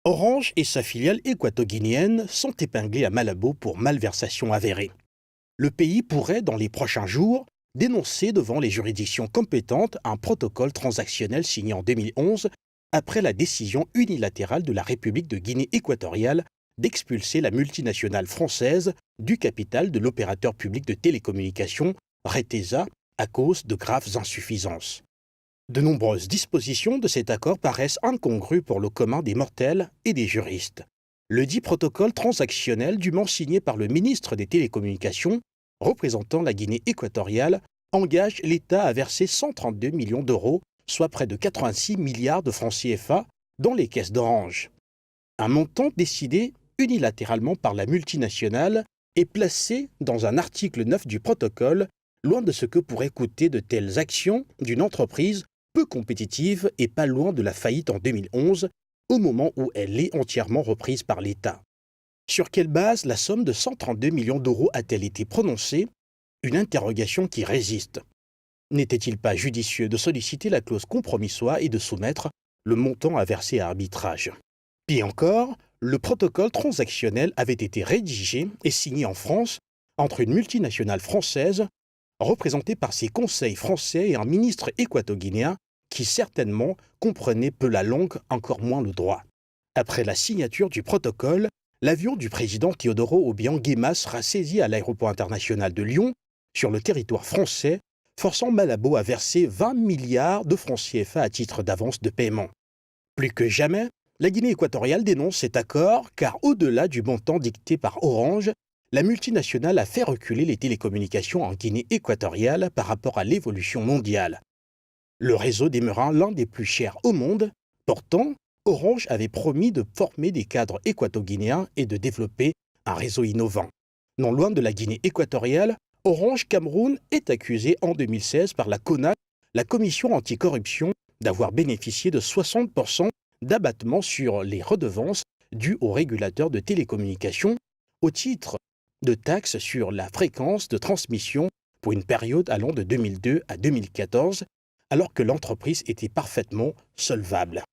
Orange et sa filiale équato-guinéenne sont épinglés à Malabo pour malversation avérée. Le pays pourrait, dans les prochains jours, dénoncer devant les juridictions compétentes un protocole transactionnel signé en 2011 après la décision unilatérale de la République de Guinée équatoriale d'expulser la multinationale française du capital de l'opérateur public de télécommunications, Retesa, à cause de graves insuffisances. De nombreuses dispositions de cet accord paraissent incongrues pour le commun des mortels et des juristes. Le dit protocole transactionnel dûment signé par le ministre des Télécommunications, représentant la Guinée équatoriale, engage l'État à verser 132 millions d'euros, soit près de 86 milliards de francs CFA, dans les caisses d'Orange. Un montant décidé unilatéralement par la multinationale est placé dans un article 9 du protocole, loin de ce que pourraient coûter de telles actions d'une entreprise peu compétitive et pas loin de la faillite en 2011, au moment où elle est entièrement reprise par l'État. Sur quelle base la somme de 132 millions d'euros a-t-elle été prononcée? Une interrogation qui résiste. N'était-il pas judicieux de solliciter la clause compromissoire et de soumettre le montant à verser à arbitrage? Pis encore, le protocole transactionnel avait été rédigé et signé en France entre une multinationale française représentée par ses conseils français et un ministre équato-guinéen qui certainement comprenait peu la langue, encore moins le droit. Après la signature du protocole, l'avion du président Teodoro Obiang-Nguema sera saisi à l'aéroport international de Lyon, sur le territoire français, forçant Malabo à verser 20 milliards de francs CFA à titre d'avance de paiement. Plus que jamais, la Guinée équatoriale dénonce cet accord car au-delà du montant dicté par Orange, la multinationale a fait reculer les télécommunications en Guinée équatoriale par rapport à l'évolution mondiale. Le réseau demeura l'un des plus chers au monde. Pourtant, Orange avait promis de former des cadres équato-guinéens et de développer un réseau innovant. Non loin de la Guinée équatoriale, Orange Cameroun est accusé en 2016 par la CONAC, la Commission anticorruption, d'avoir bénéficié de 60% d'abattement sur les redevances dues aux régulateurs de télécommunications au titre de taxes sur la fréquence de transmission pour une période allant de 2002 à 2014, alors que l'entreprise était parfaitement solvable.